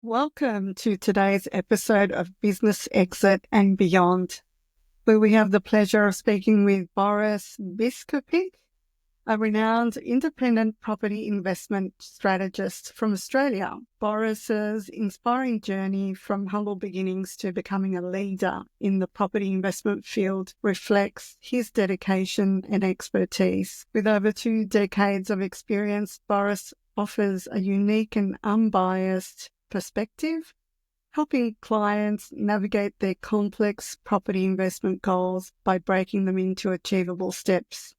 Welcome to today's episode of Business Exit and Beyond, where we have the pleasure of speaking with Boris Biskupic, a renowned independent property investment strategist from Australia. Boris's inspiring journey from humble beginnings to becoming a leader in the property investment field reflects his dedication and expertise. With over 2 decades of experience, Boris offers a unique and unbiased perspective, helping clients navigate their complex property investment goals by breaking them into achievable steps.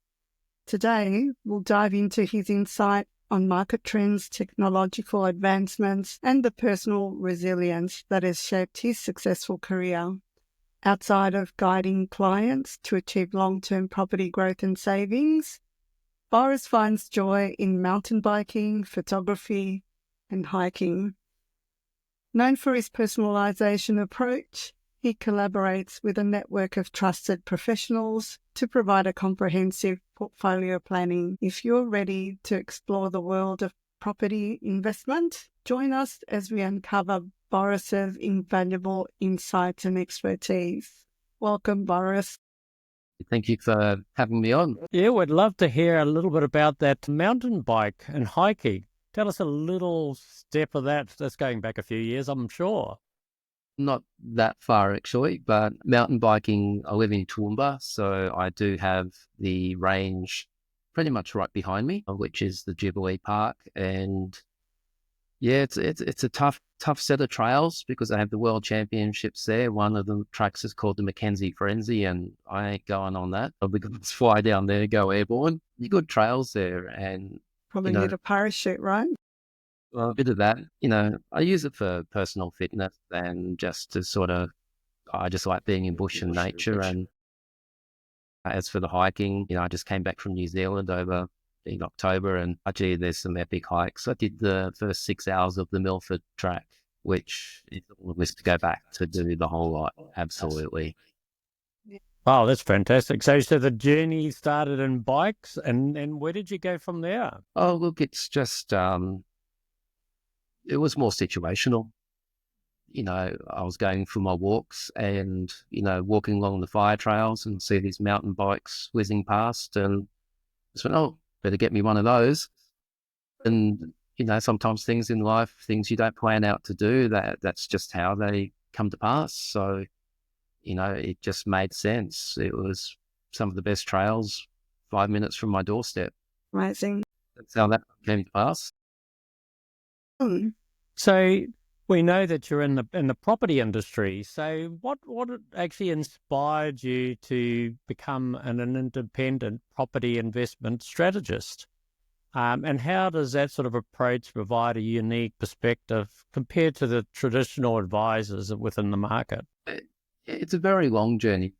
Today, we'll dive into his insight on market trends, technological advancements, and the personal resilience that has shaped his successful career. Outside of guiding clients to achieve long-term property growth and savings, Boris finds joy in mountain biking, photography, and hiking. Known for his personalisation approach, he collaborates with a network of trusted professionals to provide a comprehensive portfolio planning. If you're ready to explore the world of property investment, join us as we uncover Boris's invaluable insights and expertise. Welcome, Boris. Thank you for having me on. Yeah, we'd love to hear a little bit about that mountain bike and hiking. Tell us a little step of that. That's going back a few years, I'm sure. Not that far, actually, but mountain biking, I live in Toowoomba, so I do have the range pretty much right behind me, which is the Jubilee Park. And yeah, it's a tough set of trails because I have the World Championships there. One of the tracks is called the Mackenzie Frenzy, and I ain't going on that. I'll be going to fly down there, go airborne. You good trails there, and Probably need a parachute, right? well, a bit of that. I use it for personal fitness and just to I just like being in bush and nature. And as for the hiking, I just came back from New Zealand over in October, and actually there's some epic hikes. I did the first 6 hours of the Milford track, which is a list to go back to do the whole lot. Absolutely. Oh, that's fantastic. So the journey started in bikes, and where did you go from there? Oh, look, it's just, it was more situational. I was going for my walks and, walking along the fire trails and see these mountain bikes whizzing past, and I just went, oh, better get me one of those. And, sometimes things in life, things you don't plan out to do, that's just how they come to pass. So, it just made sense. It was some of the best trails 5 minutes from my doorstep. Amazing. That's how that came to pass. So we know that you're in the property industry. So what actually inspired you to become an independent property investment strategist? And how does that sort of approach provide a unique perspective compared to the traditional advisors within the market? It's a very long journey,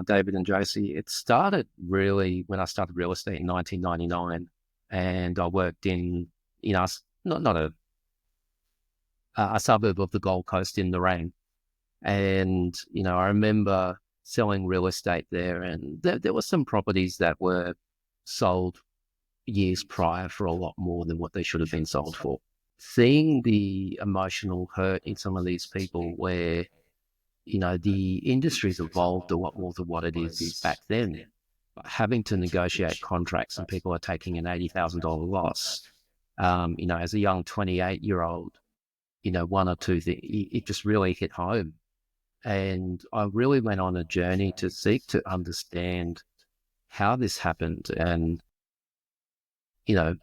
David and Josie. It started really when I started real estate in 1999, and I worked in, not a suburb of the Gold Coast in the rain. And, I remember selling real estate there, and there were some properties that were sold years prior for a lot more than what they should have been sold for. Seeing the emotional hurt in some of these people where, the industry's evolved a lot more than what it is back then. But having to negotiate contracts and people are taking an $80,000 loss, as a young 28-year-old, one or two things, it just really hit home. And I really went on a journey to seek to understand how this happened. And,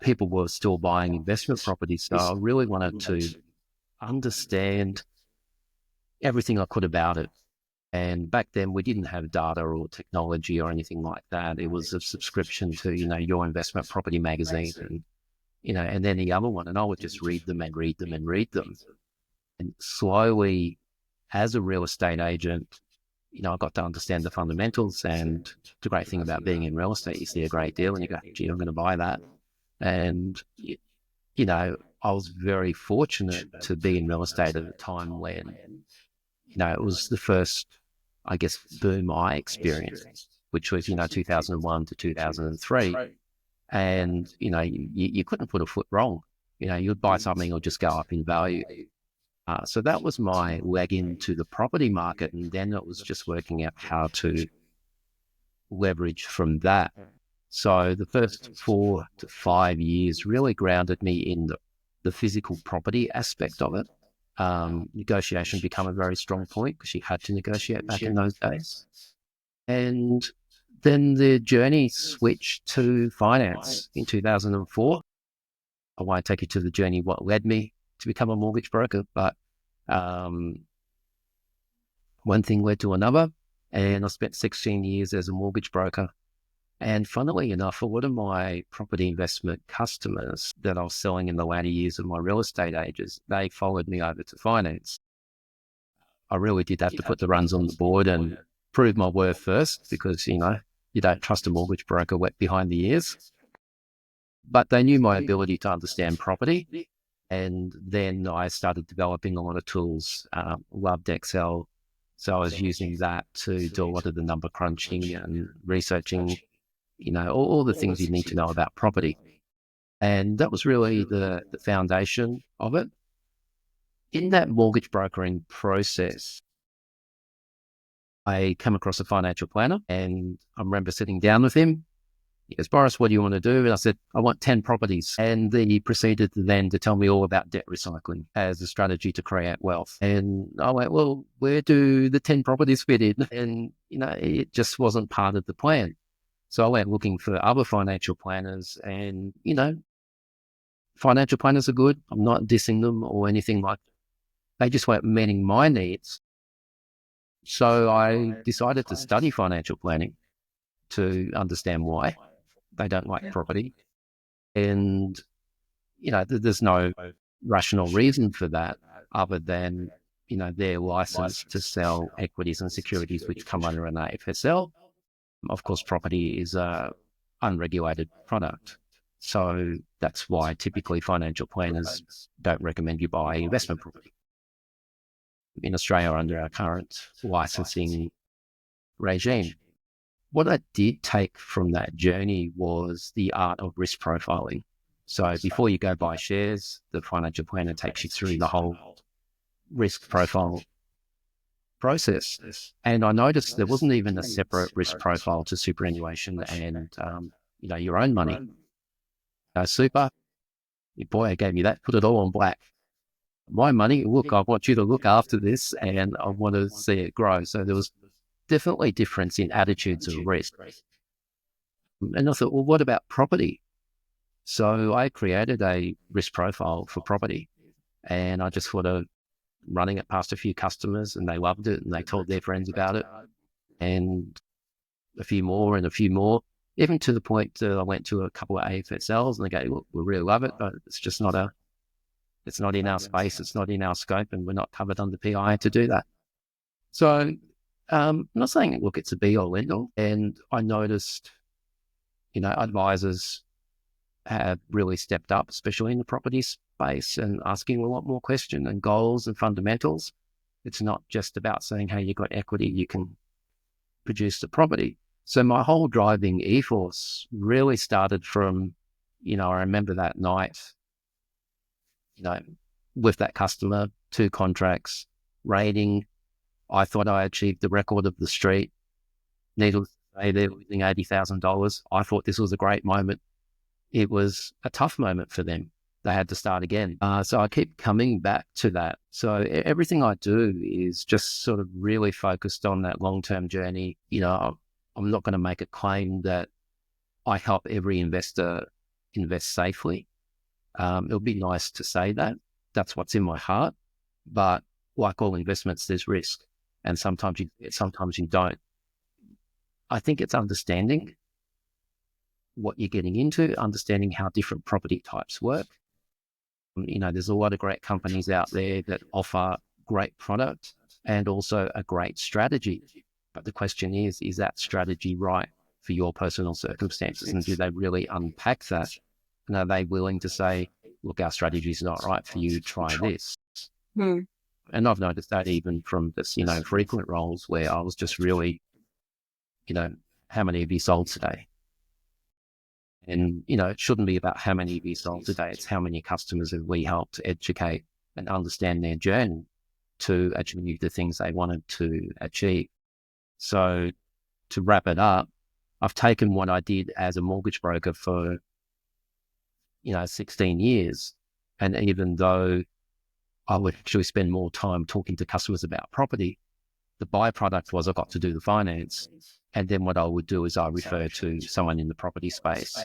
people were still buying investment properties. So I really wanted to understand everything I could about it. And back then we didn't have data or technology or anything like that. It was a subscription to, Your Investment Property magazine and then the other one. And I would just read them and read them and read them. And slowly, as a real estate agent, I got to understand the fundamentals. And the great thing about being in real estate, you see a great deal and you go, gee, I'm going to buy that. And, I was very fortunate to be in real estate at a time when, it was the first, I guess, boom I experienced, which was, 2001 to 2003. And, you couldn't put a foot wrong. You'd buy something or just go up in value. So that was my leg into the property market. And then it was just working out how to leverage from that. So the first 4 to 5 years really grounded me in the physical property aspect of it. Negotiation became a very strong point because you had to negotiate back in those days. And then the journey switched to finance in 2004. I won't take you to the journey, what led me to become a mortgage broker, but one thing led to another. And I spent 16 years as a mortgage broker. And funnily enough, a lot of my property investment customers that I was selling in the latter years of my real estate ages, they followed me over to finance. I really did have to put the runs on the board and prove my worth first because, you don't trust a mortgage broker wet behind the ears. But they knew my ability to understand property. And then I started developing a lot of tools, loved Excel. So I was using that to do a lot of the number crunching and researching, all the things you need to know about property. And that was really the foundation of it. In that mortgage brokering process, I came across a financial planner and I remember sitting down with him. He goes, "Boris, what do you want to do?" And I said, "I want 10 properties." And then he proceeded to tell me all about debt recycling as a strategy to create wealth. And I went, well, where do the 10 properties fit in? And, it just wasn't part of the plan. So I went looking for other financial planners and, financial planners are good. I'm not dissing them or anything like that. They just weren't meeting my needs. So I decided to study financial planning to understand why they don't like property. And, there's no rational reason for that other than, their license to sell equities and securities which come under an AFSL. Of course, property is a unregulated product. So that's why typically financial planners don't recommend you buy investment property in Australia under our current licensing regime. What I did take from that journey was the art of risk profiling. So before you go buy shares, the financial planner takes you through the whole risk profile process. And I noticed there wasn't even a separate risk profile to superannuation and, your own money. Super, boy, I gave me that, put it all on black. My money, look, I want you to look after this and I want to see it grow. So there was definitely difference in attitudes of risk. And I thought, well, what about property? So I created a risk profile for property and I just sort of running it past a few customers and they loved it and they told their friends about it and a few more, even to the point that I went to a couple of AFSLs and they go, look, we really love it, but it's just it's not in our space, it's not in our scope and we're not covered under PI to do that. So I'm not saying, look, it's a be all end all. And I noticed, advisors have really stepped up, especially in the property space and asking a lot more questions and goals and fundamentals. It's not just about saying, hey, you got equity, you can produce the property. So my whole driving ethos really started from, I remember that night, with that customer, 2 contracts, rating. I thought I achieved the record of the street. Needless to say, they're losing $80,000. I thought this was a great moment. It was a tough moment for them. They had to start again. So I keep coming back to that. So everything I do is just sort of really focused on that long-term journey. I'm not going to make a claim that I help every investor invest safely. It would be nice to say that. That's what's in my heart. But like all investments, there's risk. And sometimes you don't. I think it's understanding what you're getting into, understanding how different property types work. There's a lot of great companies out there that offer great product and also a great strategy. But the question is that strategy right for your personal circumstances? And do they really unpack that? And are they willing to say, look, our strategy is not right for you, try this? And I've noticed that even from this, frequent roles where I was just really, how many have you sold today? And, it shouldn't be about how many have you sold today. It's how many customers have we helped educate and understand their journey to achieve the things they wanted to achieve. So to wrap it up, I've taken what I did as a mortgage broker for, 16 years. And even though I would actually spend more time talking to customers about property, the byproduct was I got to do the finance. And then what I would do is I refer to someone in the property space.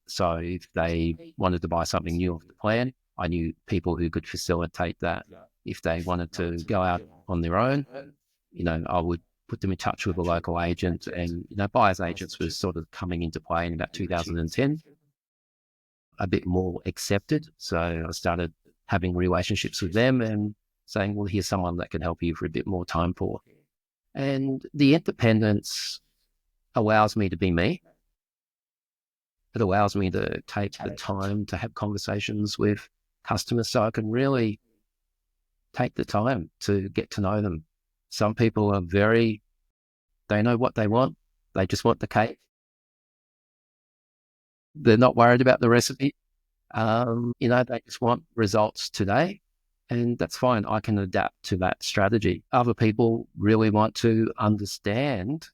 So if they wanted to buy something new off the plan, I knew people who could facilitate that. If they wanted to go out on their own, I would put them in touch with a local agent. And, buyer's agents was sort of coming into play in about 2010, a bit more accepted. So I started having relationships with them and saying, well, here's someone that can help you for a bit more time for. And the independence allows me to be me. It allows me to take the time to have conversations with customers so I can really take the time to get to know them. Some people are they know what they want. They just want the cake. They're not worried about the recipe. They just want results today, and that's fine. I can adapt to that strategy. Other people really want to understand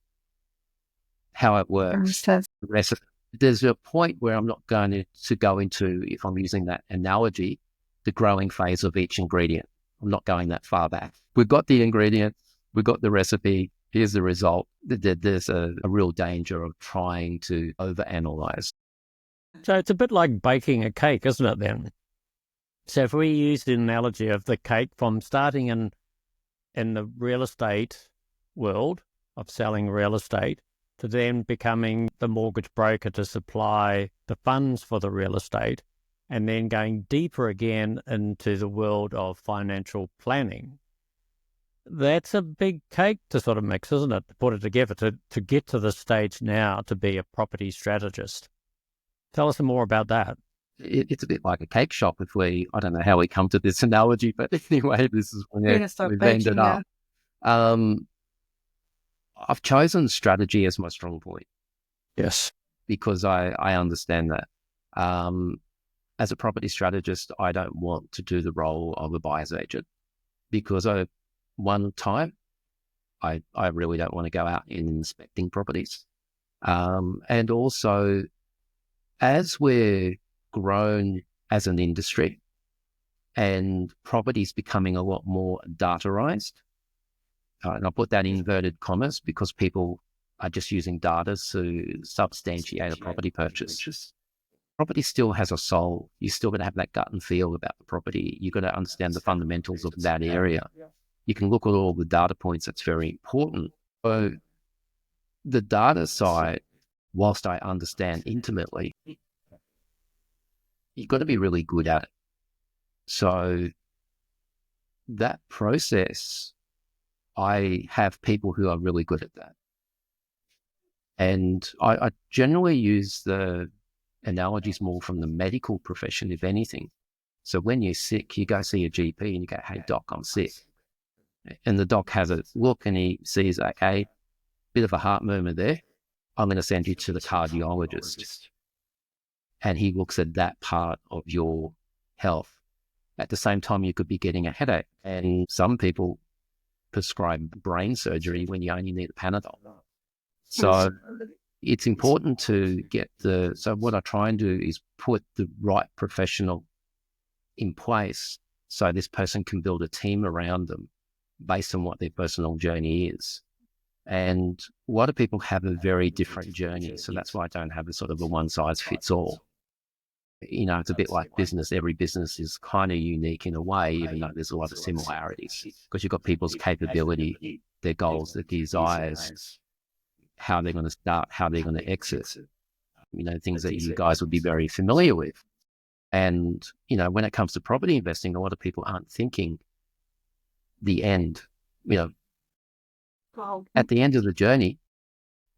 how it works. The recipe. There's a point where I'm not going to go into, if I'm using that analogy, the growing phase of each ingredient. I'm not going that far back. We've got the ingredients, we've got the recipe, here's the result. There's a real danger of trying to overanalyze. So it's a bit like baking a cake, isn't it then? So if we use the analogy of the cake from starting in the real estate world of selling real estate to then becoming the mortgage broker to supply the funds for the real estate, and then going deeper again into the world of financial planning. That's a big cake to sort of mix, isn't it? To put it together, to get to the stage now to be a property strategist. Tell us some more about that. It's a bit like a cake shop. I don't know how we come to this analogy, but anyway, this is when we've ended up. I've chosen strategy as my strong point. Yes. Because I understand that. As a property strategist, I don't want to do the role of a buyer's agent because one time, I really don't want to go out in inspecting properties. And also, as we're grown as an industry and property's becoming a lot more dataized, and I put that in inverted commas because people are just using data to substantiate a property purchase. Property still has a soul. You still got to have that gut and feel about the property. You've got to understand the fundamentals of that area. You can look at all the data points. That's very important. So the data side, whilst I understand intimately, you've got to be really good at it. So that process, I have people who are really good at that. And I generally use the analogies more from the medical profession, if anything. So when you're sick, you go see a GP and you go, hey, doc, I'm sick. And the doc has a look and he sees, okay, bit of a heart murmur there. I'm going to send you to the cardiologist. And he looks at that part of your health. At the same time, you could be getting a headache. And some people prescribe brain surgery when you only need a Panadol. So it's important to so what I try and do is put the right professional in place so this person can build a team around them based on what their personal journey is. And a lot of people have a very different journey. So that's why I don't have a sort of a one size fits all. It's a bit like business. Every business is kind of unique in a way, even though there's a lot of similarities because you've got people's capability, their goals, their desires, how they're going to start, how they're going to exit, things that you guys would be very familiar with. And, when it comes to property investing, a lot of people aren't thinking the end, at the end of the journey,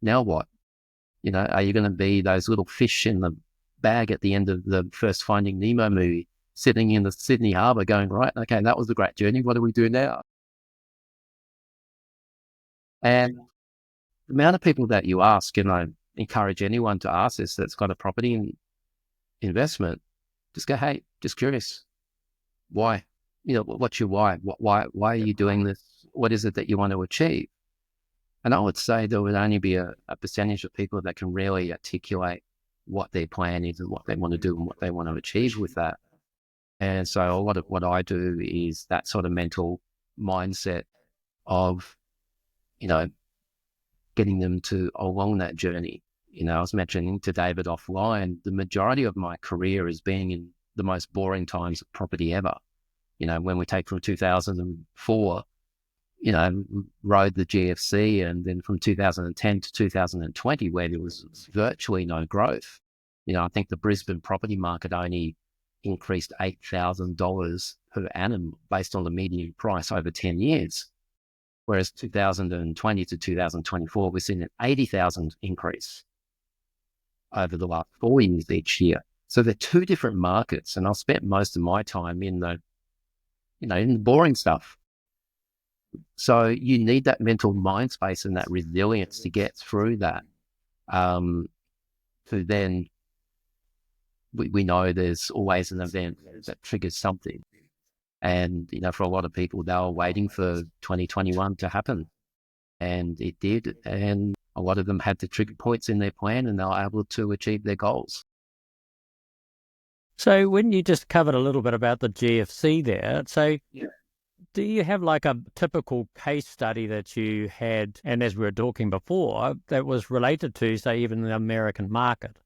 now what? Are you going to be those little fish in the bag at the end of the first Finding Nemo movie, sitting in the Sydney Harbour going, right, okay, that was a great journey. What do we do now? And the amount of people that you ask, and I encourage anyone to ask this that's got a property investment, just go, hey, just curious. Why? what's your why? Why are you doing this? What is it that you want to achieve? And I would say there would only be a percentage of people that can really articulate what their plan is and what they want to do and what they want to achieve with that. And so a lot of what I do is that sort of mental mindset of, getting them to along that journey. I was mentioning to David offline, the majority of my career is being in the most boring times of property ever. When we take from 2004, rode the GFC, and then from 2010 to 2020, where there was virtually no growth. I think the Brisbane property market only increased $8,000 per annum based on the median price over 10 years. Whereas 2020 to 2024, we've seen an 80,000 increase over the last 4 years each year. So they're two different markets, and I've spent most of my time in the boring stuff. So you need that mental mind space and that resilience to get through that. To then, we know there's always an event that triggers something. And, for a lot of people, they were waiting for 2021 to happen. And it did. And a lot of them had the trigger points in their plan, and they were able to achieve their goals. So when you just covered a little bit about the GFC there, do you have like a typical case study that you had, and as we were talking before, that was related to, say, even the American market?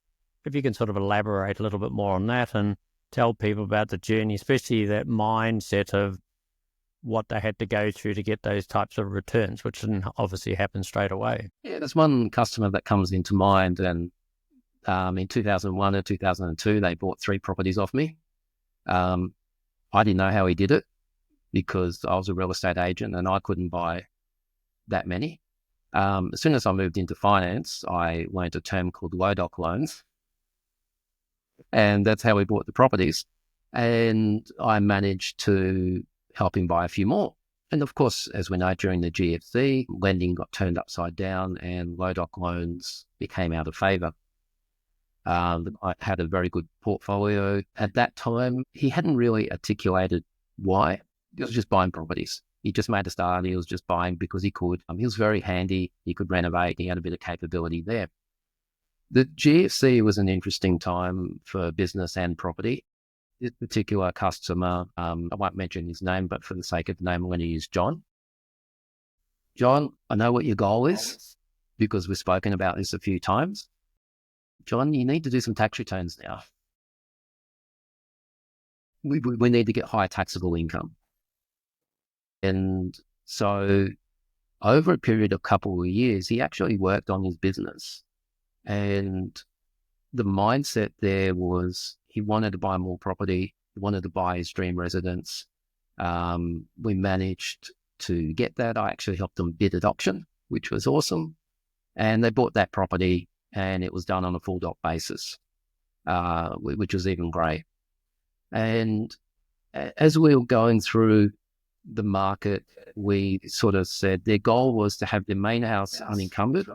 If you can sort of elaborate a little bit more on that and tell people about the journey, especially that mindset of what they had to go through to get those types of returns, which didn't obviously happen straight away. Yeah, there's one customer that comes into mind, and in 2001 and 2002, they bought 3 properties off me. I didn't know how he did it because I was a real estate agent and I couldn't buy that many. As soon as I moved into finance, I learned a term called low doc loans. And that's how we bought the properties. And I managed to help him buy a few more. And of course, as we know, during the GFC, lending got turned upside down and low doc loans became out of favour. I had a very good portfolio. At that time, he hadn't really articulated why. He was just buying properties. He just made a start. He was just buying because he could. He was very handy. He could renovate. He had a bit of capability there. The GFC was an interesting time for business and property. This particular customer, I won't mention his name, but for the sake of the name, I'm going to use John. John, I know what your goal is because we've spoken about this a few times. John, you need to do some tax returns now. We need to get high taxable income. And so over a period of a couple of years, he actually worked on his business. And the mindset there was he wanted to buy more property. He wanted to buy his dream residence. We managed to get that. I actually helped them bid at auction, which was awesome. And they bought that property and it was done on a full doc basis, which was even great. And as we were going through the market, we sort of said their goal was to have their main house unencumbered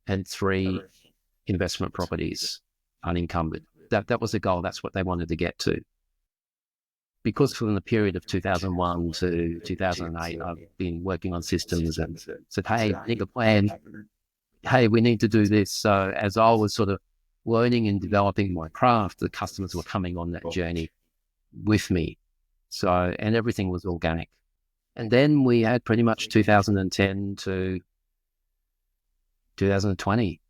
and 3 investment properties unencumbered. That was the goal. That's what they wanted to get to. Because from the period of 2001 to 2008, I've been working on systems and said, hey, I need a plan. Hey, we need to do this. So as I was sort of learning and developing my craft, the customers were coming on that journey with me. So, and everything was organic. And then we had pretty much 2010 to 2020.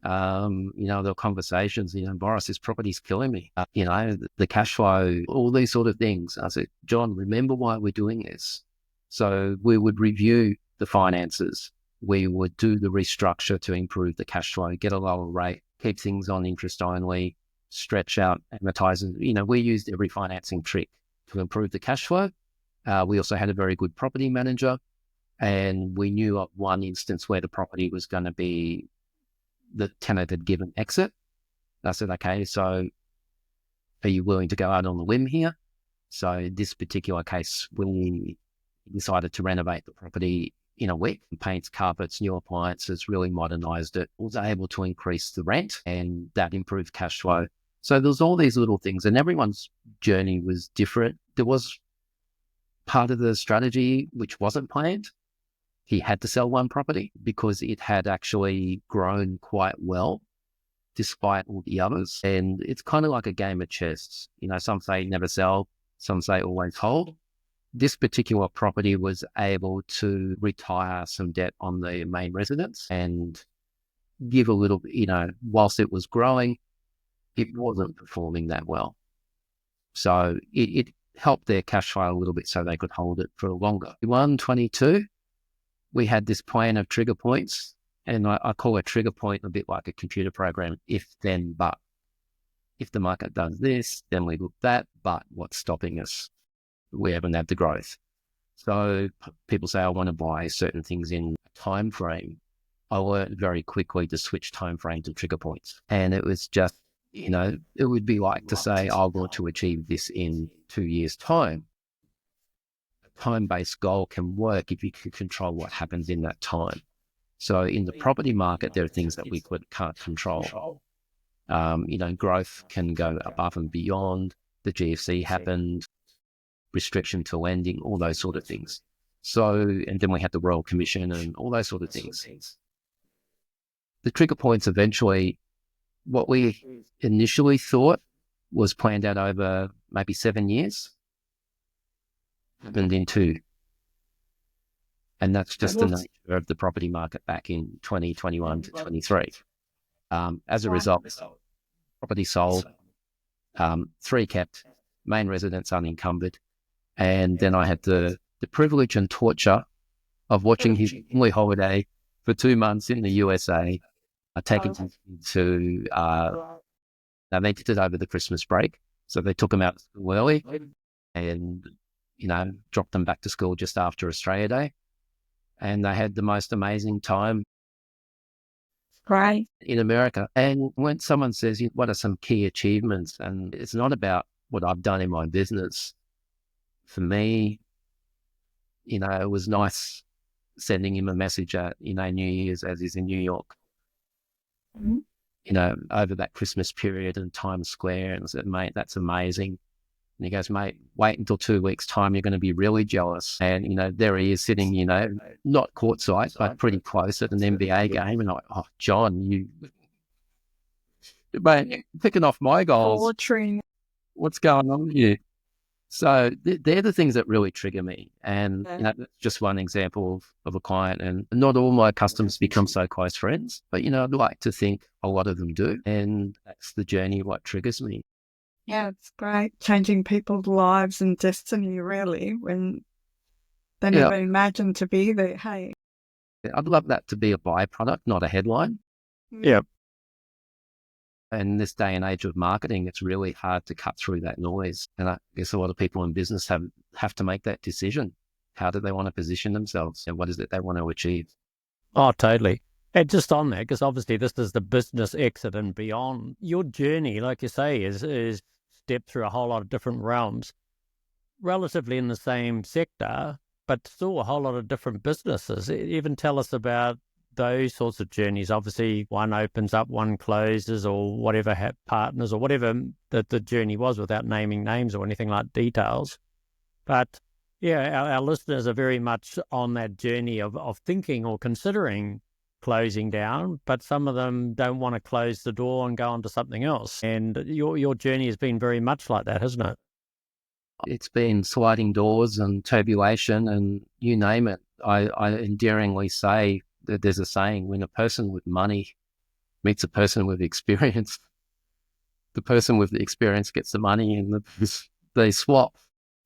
There were conversations, Boris, this property's killing me. The cash flow, all these sort of things. I said, John, remember why we're doing this. So we would review the finances. We would do the restructure to improve the cash flow, get a lower rate, keep things on interest only, stretch out amortizing. We used every financing trick to improve the cash flow. We also had a very good property manager, and we knew of one instance where the property was going to be the tenant had given exit. I said, okay, so are you willing to go out on the limb here? So in this particular case, we decided to renovate the property in a week, paints, carpets, new appliances, really modernized it, was able to increase the rent, and that improved cash flow. So there's all these little things, and everyone's journey was different. There was part of the strategy, which wasn't planned. He had to sell one property because it had actually grown quite well despite all the others. And it's kind of like a game of chess. Some say never sell, some say always hold. This particular property was able to retire some debt on the main residence and give a little, whilst it was growing, it wasn't performing that well. So it helped their cash flow a little bit so they could hold it for longer. 122, we had this plan of trigger points, and I call a trigger point a bit like a computer program, if, then, but. If the market does this, then we look that, but what's stopping us? We haven't had the growth. So people say, I want to buy certain things in a time frame. I learned very quickly to switch time frame to trigger points. And it was just, it would be like to say, I want to achieve this in 2 years' time. A time-based goal can work if you can control what happens in that time. So in the property market, there are things that we can't control. Growth can go above and beyond. The GFC happened, restriction to lending, all those sort of things. So, and then we had the Royal Commission and all those sort of things. The trigger points eventually, what we initially thought was planned out over maybe 7 years, happened in 2. And that's just the nature of the property market back in 2021 to 23. As a result, property sold, 3 kept, main residence unencumbered. And then I had the privilege and torture of watching his family holiday for 2 months in the USA, taking him to, they did it over the Christmas break. So they took him out of school early and, dropped them back to school just after Australia Day. And they had the most amazing time in America. And when someone says, what are some key achievements? And it's not about what I've done in my business. For me, it was nice sending him a message at, New Year's as he's in New York, over that Christmas period in Times Square. And I said, mate, that's amazing. And he goes, mate, wait until 2 weeks' time. You're going to be really jealous. And, there he is sitting, not courtside, but pretty close at an NBA game. And I'm like, oh, John, mate, picking off my goals. What's going on here? So they're the things that really trigger me. And that's just one example of a client. And not all my customers become so close friends, but, I'd like to think a lot of them do. And that's the journey of what triggers me. Yeah, it's great. Changing people's lives and destiny, really, when they never imagined to be there. Hey. I'd love that to be a byproduct, not a headline. Yeah. In this day and age of marketing, it's really hard to cut through that noise. And I guess a lot of people in business have to make that decision. How do they want to position themselves and what is it they want to achieve? Oh, totally. And just on that, because obviously this is the business exit and beyond. Your journey, like you say, is stepped through a whole lot of different realms, relatively in the same sector, but still a whole lot of different businesses. Even tell us about those sorts of journeys. Obviously, one opens up, one closes, or whatever, partners, or whatever the journey was, without naming names or anything like details. But yeah, our listeners are very much on that journey of thinking or considering closing down, but some of them don't want to close the door and go on to something else. And your journey has been very much like that, hasn't it? It's been sliding doors and turbulation and you name it. I endearingly say that there's a saying, when a person with money meets a person with experience, the person with the experience gets the money and they swap.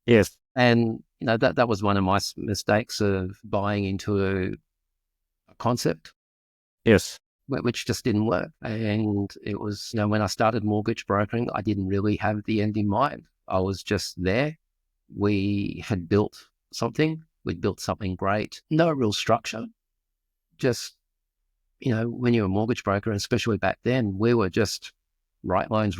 Yes. And, that was one of my mistakes of buying into a concept. Yes. Which just didn't work. And it was, when I started mortgage brokering, I didn't really have the end in mind. I was just there. We had built something. We'd built something great. No real structure. Just, when you're a mortgage broker, and especially back then, we were just write loans,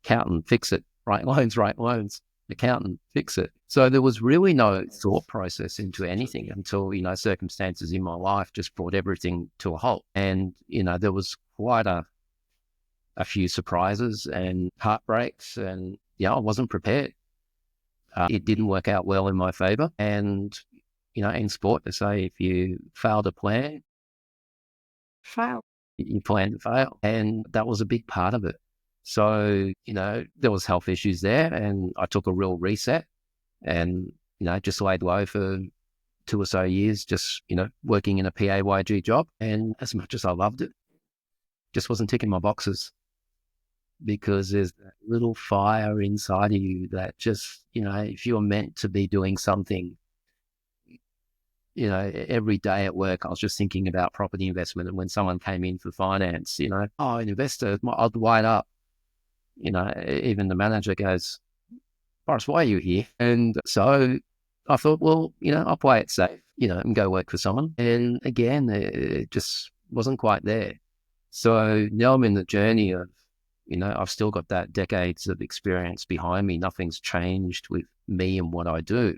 accountant, fix it, write loans, accountant, fix it. So there was really no thought process into anything until, circumstances in my life just brought everything to a halt. And, there was quite a few surprises and heartbreaks and, I wasn't prepared. It didn't work out well in my favor. And, in sport, they say if you fail to plan, Fail. you plan to fail. And that was a big part of it. So, there was health issues there, and I took a real reset and, just laid low for 2 or so years, just, working in a PAYG job. And as much as I loved it, just wasn't ticking my boxes, because there's that little fire inside of you that just, if you're meant to be doing something, every day at work, I was just thinking about property investment. And when someone came in for finance, oh, an investor, I'd light up. Even the manager goes, Boris, why are you here? And so I thought, well, I'll play it safe, and go work for someone. And again, it just wasn't quite there. So now I'm in the journey of, I've still got that decades of experience behind me. Nothing's changed with me and what I do.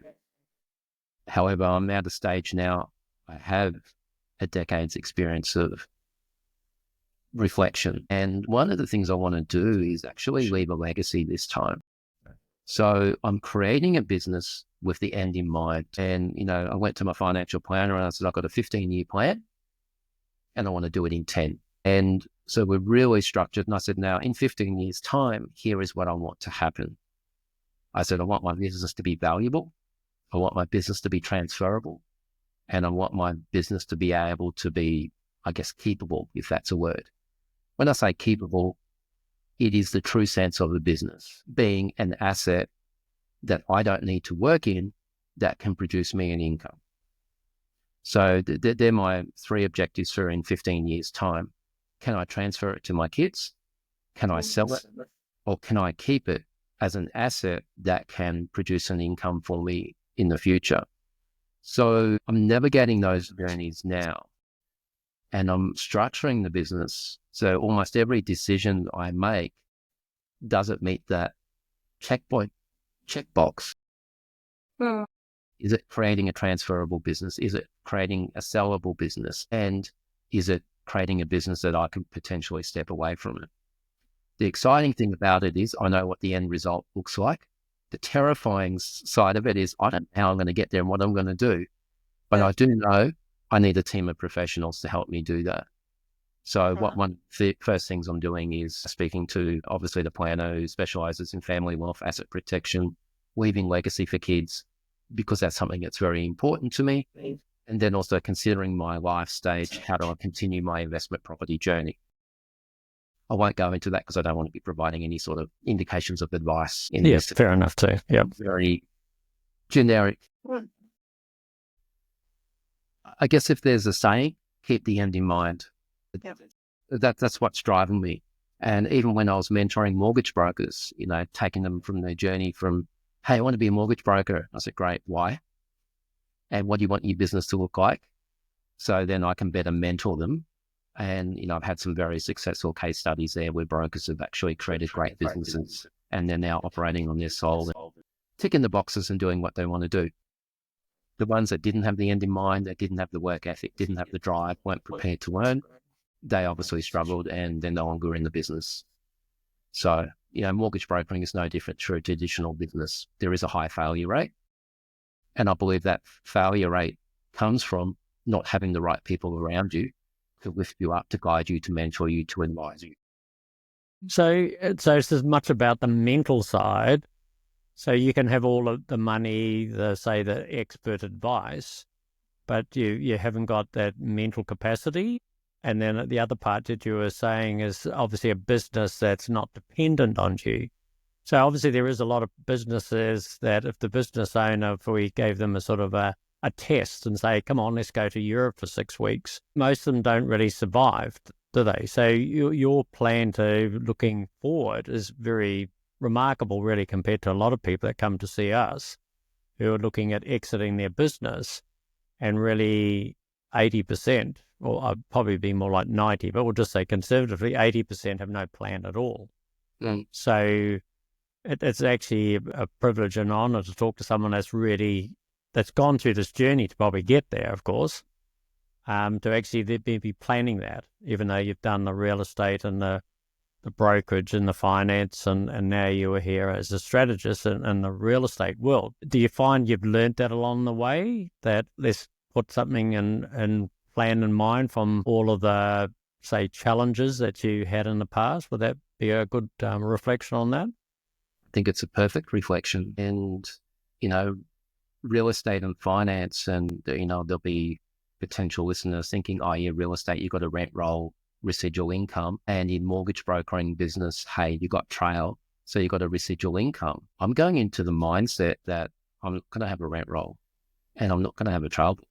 However, I'm at a stage now, I have a decade's experience of reflection. And one of the things I want to do is actually leave a legacy this time. So I'm creating a business with the end in mind. And, I went to my financial planner and I said, I've got a 15-year plan and I want to do it in 10. And so we're really structured. And I said, now in 15 years' time, here is what I want to happen. I said, I want my business to be valuable. I want my business to be transferable. And I want my business to be able to be, I guess, keepable, if that's a word. When I say keepable, it is the true sense of the business being an asset that I don't need to work in that can produce me an income. So they're my 3 objectives for in 15 years' time. Can I transfer it to my kids? Can I sell it? Or can I keep it as an asset that can produce an income for me in the future? So I'm navigating those journeys now, and I'm structuring the business. So almost every decision I make, does it meet that checkbox? Is it creating a transferable business? Is it creating a sellable business? And is it creating a business that I can potentially step away from it? The exciting thing about it is I know what the end result looks like. The terrifying side of it is I don't know how I'm going to get there and what I'm going to do. But I do know I need a team of professionals to help me do that. So one of the first things I'm doing is speaking to, obviously, the planner who specializes in family wealth, asset protection, leaving legacy for kids, because that's something that's very important to me. And then also considering my life stage, how do I continue my investment property journey? I won't go into that because I don't want to be providing any sort of indications of advice. Yes, fair enough too. Yep. Very generic. I guess if there's a saying, keep the end in mind. Yep. That's what's driving me. And even when I was mentoring mortgage brokers, taking them from their journey from, hey, I want to be a mortgage broker. I said, great, why? And what do you want your business to look like? So then I can better mentor them. And, I've had some very successful case studies there where brokers have actually created great businesses and they're now operating on their soul, ticking the boxes and doing what they want to do. The ones that didn't have the end in mind, that didn't have the work ethic, didn't have the drive, weren't prepared to learn, they obviously struggled and they're no longer in the business. So, mortgage brokering is no different to a traditional business. There is a high failure rate. And I believe that failure rate comes from not having the right people around you to lift you up, to guide you, to mentor you, to advise you. So it's as much about the mental side. So you can have all of the money, the expert advice, but you haven't got that mental capacity. And then the other part that you were saying is obviously a business that's not dependent on you. So obviously there is a lot of businesses that if the business owner, if we gave them a sort of a test and say, come on, let's go to Europe for 6 weeks, most of them don't really survive, do they? So your plan to looking forward is very remarkable, really, compared to a lot of people that come to see us who are looking at exiting their business, and really 80%, or I'd probably be more like 90, but we'll just say conservatively, 80% have no plan at all. So it's actually a privilege and honor to talk to someone that's gone through this journey to probably get there, of course, to actually be planning that, even though you've done the real estate and the the brokerage and the finance, and now you are here as a strategist in the real estate world. Do you find you've learned that along the way, that let's put something in plan in mind from all of the, say, challenges that you had in the past? Would that be a good reflection on that? I think it's a perfect reflection. And, real estate and finance, and, there'll be potential listeners thinking, oh, yeah, real estate, you've got a rent roll, residual income. And in mortgage brokering business, hey, you got trail, so you got a residual income. I'm going into the mindset that I'm not going to have a rent roll and I'm not going to have a trail book.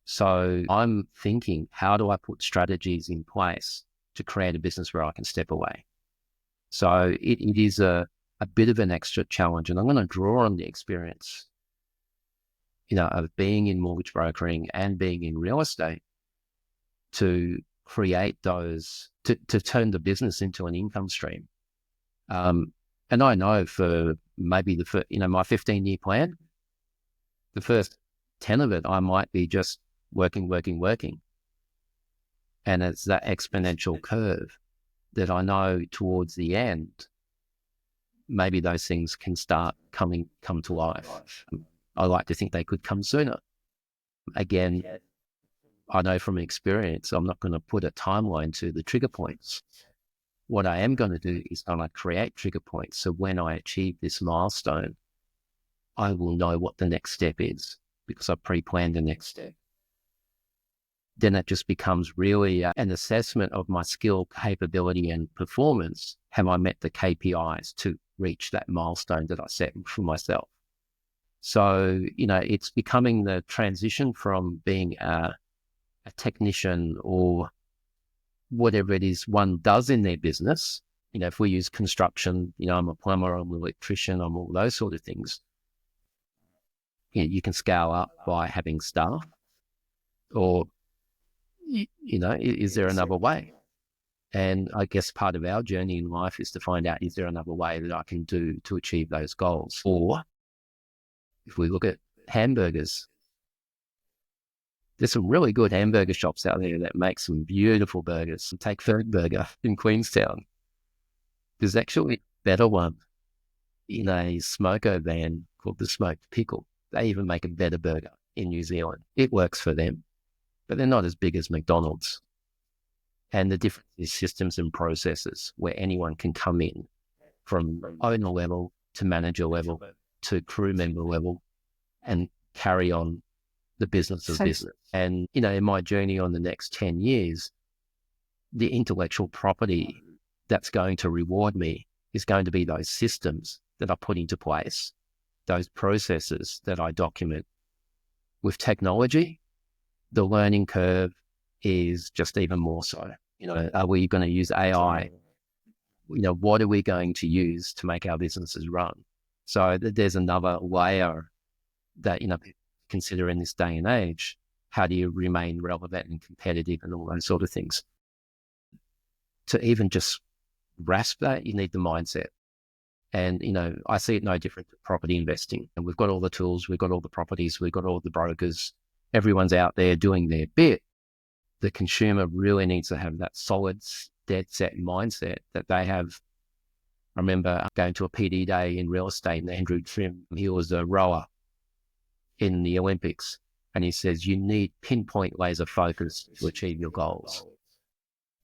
So I'm thinking, how do I put strategies in place to create a business where I can step away? So it is a bit of an extra challenge, and I'm going to draw on the experience, of being in mortgage brokering and being in real estate to create those, to turn the business into an income stream. And I know for maybe my 15-year plan, the first 10 of it, I might be just working. And it's that exponential curve that I know towards the end, maybe those things can start come to life. I like to think they could come sooner. Again, I know from experience, I'm not going to put a timeline to the trigger points. What I am going to do is I'm going to create trigger points. So when I achieve this milestone, I will know what the next step is because I pre-planned the next step. Then it just becomes really an assessment of my skill, capability, and performance. Have I met the KPIs to reach that milestone that I set for myself? So, it's becoming the transition from being a technician or whatever it is one does in their business. If we use construction, I'm a plumber, I'm an electrician, I'm all those sort of things. You can scale up by having staff, or, is there another way? And I guess part of our journey in life is to find out, is there another way that I can do to achieve those goals? Or if we look at hamburgers, there's some really good hamburger shops out there that make some beautiful burgers. Take Ferg Burger in Queenstown. There's actually a better one in a smoko van called the Smoked Pickle. They even make a better burger in New Zealand. It works for them, but they're not as big as McDonald's. And the difference is systems and processes where anyone can come in from owner level to manager level to crew member level and carry on the business of business. And, in my journey on the next 10 years, the intellectual property that's going to reward me is going to be those systems that I put into place, those processes that I document. With technology, the learning curve is just even more so. Are we going to use AI? What are we going to use to make our businesses run? So there's another layer that, consider in this day and age. How do you remain relevant and competitive and all those sort of things? To even just grasp that, you need the mindset. And, I see it no different to property investing. And we've got all the tools, we've got all the properties, we've got all the brokers. Everyone's out there doing their bit. The consumer really needs to have that solid, dead set mindset that they have. I remember going to a PD day in real estate, and Andrew Trim, he was a rower in the Olympics. And he says, you need pinpoint laser focus to achieve your goals.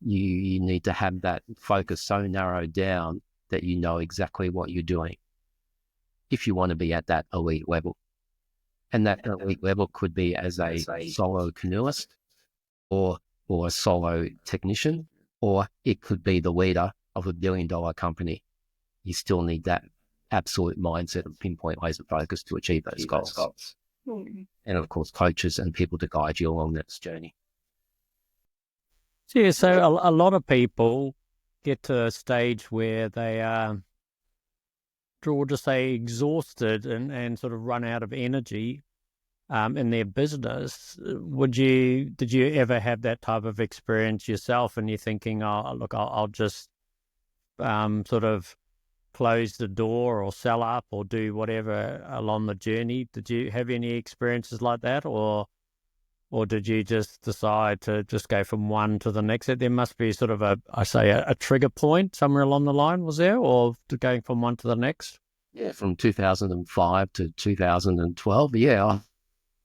You need to have that focus so narrowed down that you know exactly what you're doing if you want to be at that elite level. And that elite level could be as a solo canoeist or a solo technician, or it could be the leader of $1 billion company. You still need that absolute mindset of pinpoint laser focus to achieve those goals. And of course, coaches and people to guide you along that journey. Yeah, so a lot of people get to a stage where they are, or just say, exhausted and sort of run out of energy in their business. Did you ever have that type of experience yourself? And you're thinking, oh, look, I'll just sort of close the door or sell up or do whatever along the journey. Did you have any experiences like that, or or did you just decide to just go from one to the next? There must be sort of a trigger point somewhere along the line, was there, or going from one to the next? Yeah, from 2005 to 2012, I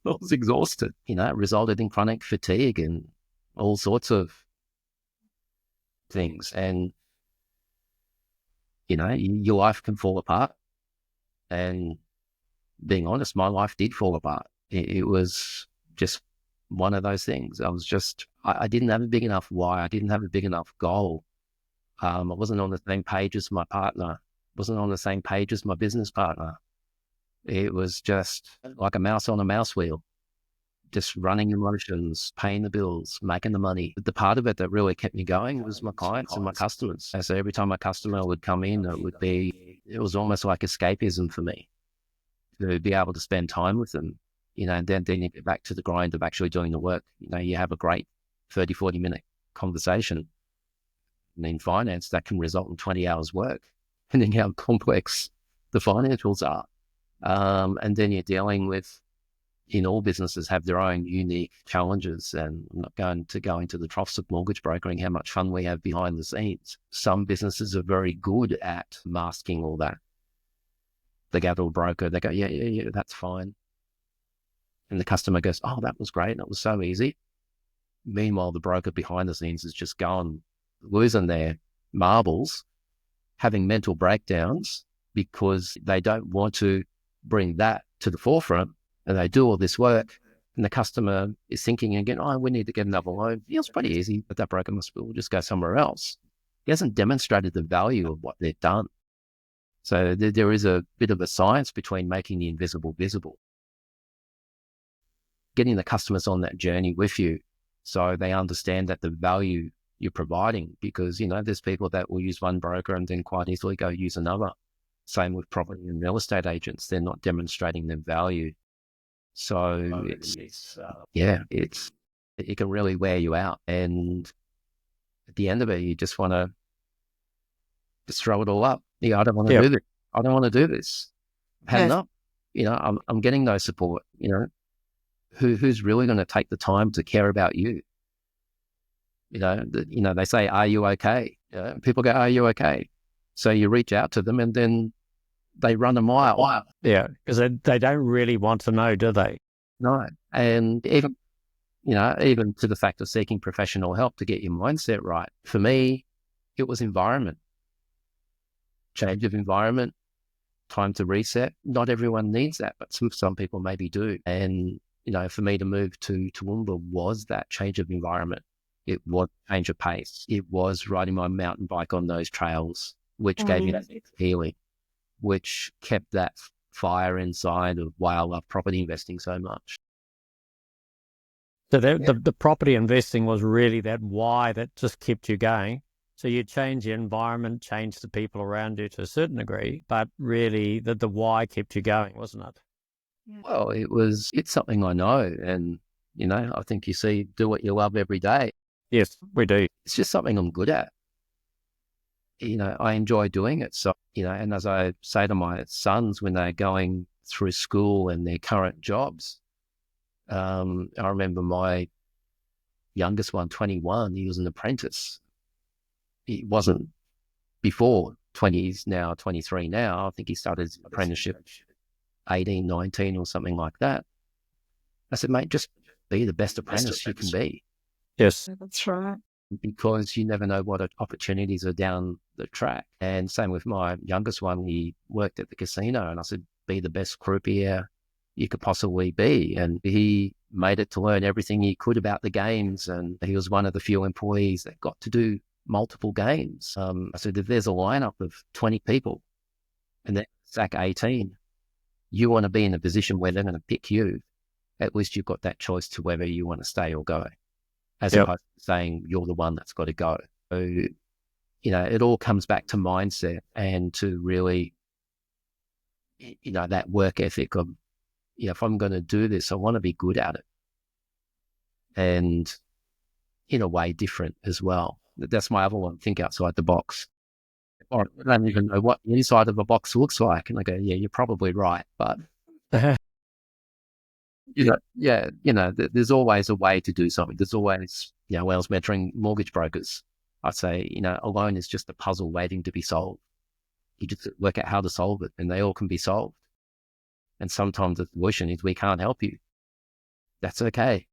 was exhausted. It resulted in chronic fatigue and all sorts of things. And, your life can fall apart. And being honest, my life did fall apart. It was just one of those things. I didn't have a big enough why. I didn't have a big enough goal. I wasn't on the same page as my partner. Wasn't on the same page as my business partner. It was just like a mouse on a mouse wheel, just running the motions, paying the bills, making the money. But the part of it that really kept me going was my clients and my customers. And so every time a customer would come in, it was almost like escapism for me to be able to spend time with them, and then you get back to the grind of actually doing the work. You have a great 30, 40-minute conversation. And in finance, that can result in 20 hours work, depending how complex the financials are. And then you're dealing with, all businesses have their own unique challenges, and I'm not going to go into the troughs of mortgage brokering, how much fun we have behind the scenes. Some businesses are very good at masking all that. They go to a broker, they go, yeah, that's fine. And the customer goes, oh, that was great, and it was so easy. Meanwhile, the broker behind the scenes is just going, losing their marbles, having mental breakdowns because they don't want to bring that to the forefront. And they do all this work, and the customer is thinking again, oh, we need to get another loan. Feels pretty easy, but that broker will just go somewhere else. He hasn't demonstrated the value of what they've done. So there is a bit of a science between making the invisible visible. Getting the customers on that journey with you so they understand that the value you're providing, because, there's people that will use one broker and then quite easily go use another. Same with property and real estate agents. They're not demonstrating their value. So it can really wear you out. And at the end of it, you just want to just throw it all up. I don't want to do this. I don't want to do this. I've had enough. I'm getting no support. Who's really going to take the time to care about you? They say, are you okay? People go, are you okay? So you reach out to them and then they run a mile. Yeah, because they don't really want to know, do they? No. And even to the fact of seeking professional help to get your mindset right. For me, it was environment. Change of environment, time to reset. Not everyone needs that, but some people maybe do. And, for me to move to Toowoomba was that change of environment. It was change of pace. It was riding my mountain bike on those trails, which gave me that healing, which kept that fire inside of why I love property investing so much. So the property investing was really that why that just kept you going. So you change the environment, change the people around you to a certain degree, but really the why kept you going, wasn't it? Well, it's something I know. And, I think you see, do what you love every day. Yes, we do. It's just something I'm good at. I enjoy doing it. So, and as I say to my sons when they're going through school and their current jobs, I remember my youngest one, 21, he was an apprentice. He wasn't before 20s, now 23 now. I think he started his apprenticeship 18, 19 or something like that. I said, mate, just be the best apprentice you can be. Yes. That's right. Because you never know what opportunities are down the track. And same with my youngest one, he worked at the casino, and I said, be the best croupier you could possibly be. And he made it to learn everything he could about the games. And he was one of the few employees that got to do multiple games. I said, if there's a lineup of 20 people and they're SAC 18, you want to be in a position where they're going to pick you. At least you've got that choice to whether you want to stay or go, as opposed to saying you're the one that's got to go. So, it all comes back to mindset and to really, that work ethic of, if I'm going to do this, I want to be good at it. And in a way different as well. That's my other one, think outside the box. Or I don't even know what the inside of a box looks like. And I go, yeah, you're probably right. But There's always a way to do something. There's always, when I was mentoring mortgage brokers, I'd say, a loan is just a puzzle waiting to be solved. You just work out how to solve it, and they all can be solved. And sometimes the solution is we can't help you. That's okay.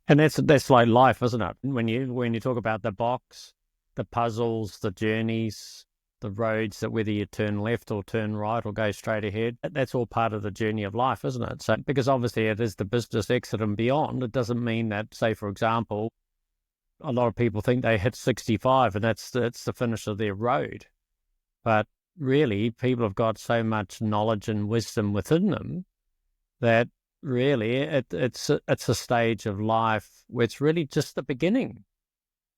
And that's like life, isn't it? When you talk about the box, the puzzles, the journeys, the roads, that whether you turn left or turn right or go straight ahead, that's all part of the journey of life, isn't it? So, because obviously it is the business exit and beyond, it doesn't mean that, say, for example, a lot of people think they hit 65 and that's the finish of their road. But really, people have got so much knowledge and wisdom within them that really it's a stage of life where it's really just the beginning.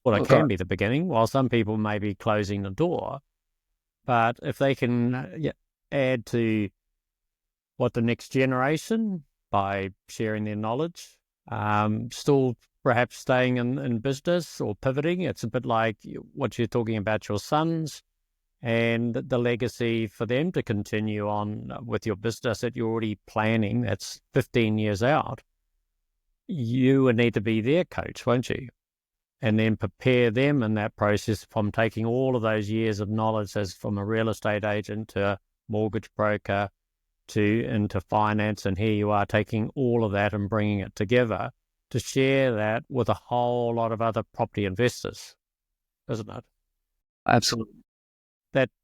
Well, it can be the beginning, while some people may be closing the door. But if they can add to what the next generation by sharing their knowledge, still perhaps staying in business or pivoting, it's a bit like what you're talking about your sons and the legacy for them to continue on with your business that you're already planning, that's 15 years out. You would need to be their coach, won't you? And then prepare them in that process from taking all of those years of knowledge as from a real estate agent to a mortgage broker into finance. And here you are taking all of that and bringing it together to share that with a whole lot of other property investors, isn't it? Absolutely.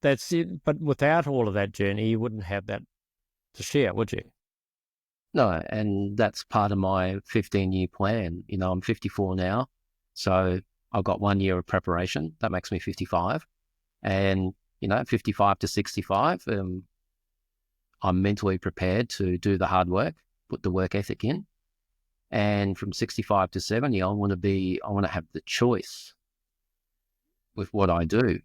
That's it. But without all of that journey, you wouldn't have that to share, would you? No, and that's part of my 15-year plan. I'm 54 now, so I've got 1 year of preparation. That makes me 55. And, 55 to 65, I'm mentally prepared to do the hard work, put the work ethic in. And from 65 to 70, I want to have the choice with what I do.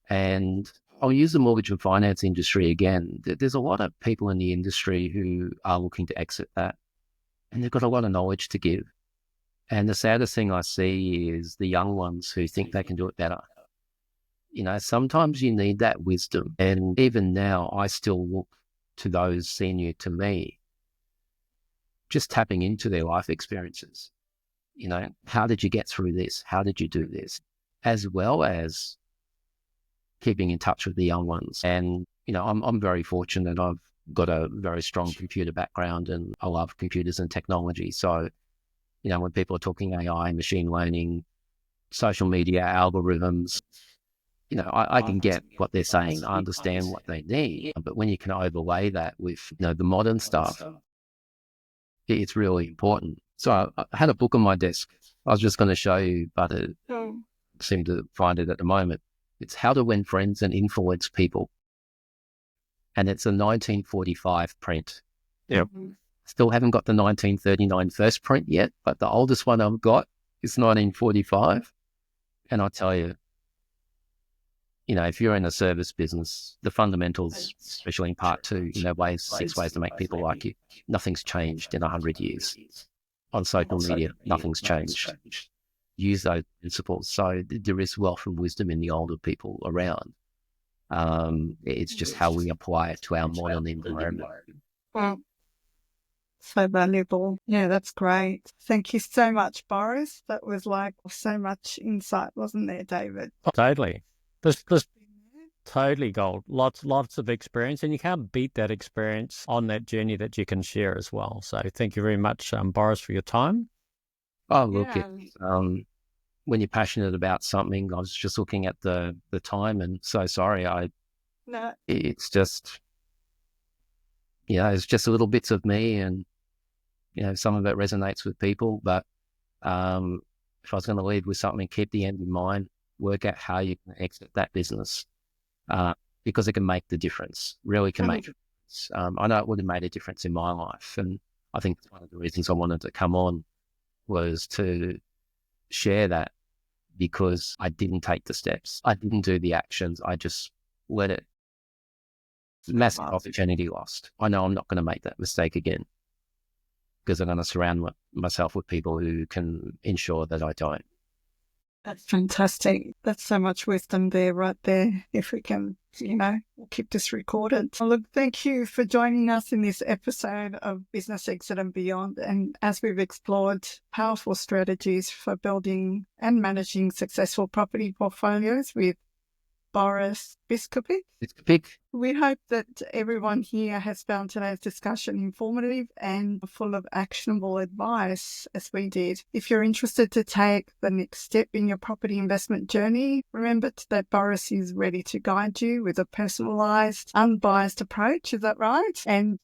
And I'll use the mortgage and finance industry again. There's a lot of people in the industry who are looking to exit that, and they've got a lot of knowledge to give. And the saddest thing I see is the young ones who think they can do it better. Sometimes you need that wisdom. And even now, I still look to those senior to me, just tapping into their life experiences. How did you get through this? How did you do this? As well as keeping in touch with the young ones. And, I'm very fortunate. I've got a very strong computer background and I love computers and technology. So, when people are talking AI, machine learning, social media, algorithms, I can get what they're saying. I understand what they need. But when you can overlay that with, the modern stuff, it's really important. So I had a book on my desk. I was just going to show you, but I seem to find it at the moment. It's How to Win Friends and Influence People. And it's a 1945 print. Yep. Still haven't got the 1939 first print yet, but the oldest one I've got is 1945. And I tell you, if you're in a service business, the fundamentals, especially in part 2, 6 ways to make people like you, nothing's changed in 100 years. On social media, nothing's changed. Use those principles. So there is wealth and wisdom in the older people around. It's just how we apply it to our modern environment. Wow. So valuable. Yeah, that's great. Thank you so much, Boris. That was like so much insight, wasn't there, David? Totally. This totally gold. Lots of experience, and you can't beat that experience on that journey that you can share as well. So thank you very much, Boris, for your time. Oh, look, when you're passionate about something, I was just looking at the time and so sorry. It's just, it's just little bits of me and, some of it resonates with people. But if I was going to leave with something, keep the end in mind, work out how you can exit that business because it can make the difference, really can make a difference. I know it would have made a difference in my life. And I think one of the reasons I wanted to come on was to share that, because I didn't take the steps. I didn't do the actions. I just let it. Massive opportunity lost. I know I'm not going to make that mistake again because I'm going to surround myself with people who can ensure that I don't. That's fantastic. That's so much wisdom there, right there. If we can we'll keep this recorded. Well, look, thank you for joining us in this episode of Business Exit and Beyond. And as we've explored powerful strategies for building and managing successful property portfolios with Boris Biskupic. We hope that everyone here has found today's discussion informative and full of actionable advice, as we did. If you're interested to take the next step in your property investment journey, remember that Boris is ready to guide you with a personalised, unbiased approach. Is that right? And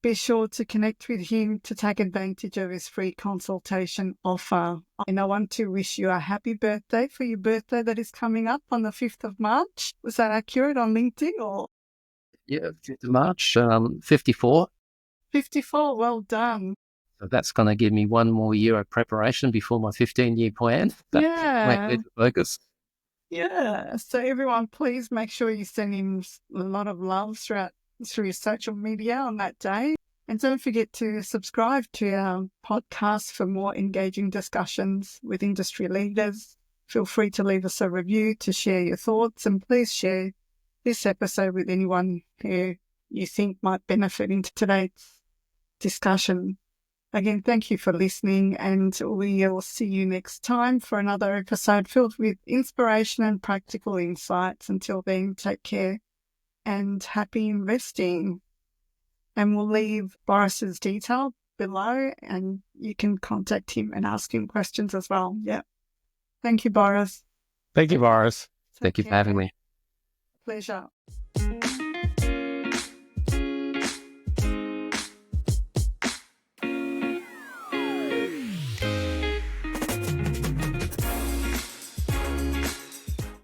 be sure to connect with him to take advantage of his free consultation offer. And I want to wish you a happy birthday for your birthday that is coming up on the 5th of March. Was that accurate on LinkedIn or? Yeah, 5th of March, 54. 54, well done. So that's going to give me one more year of preparation before my 15-year plan. Yeah. Focus. Yeah. So everyone, please make sure you send him a lot of love through social media on that day. And don't forget to subscribe to our podcast for more engaging discussions with industry leaders. Feel free to leave us a review to share your thoughts, and please share this episode with anyone who you think might benefit in today's discussion. Again, thank you for listening, and we'll see you next time for another episode filled with inspiration and practical insights. Until then, take care and happy investing. And we'll leave Boris's detail below, and you can contact him and ask him questions as well. Yeah. Thank you, Boris. Thank you, Boris. Thank you for having me. Pleasure.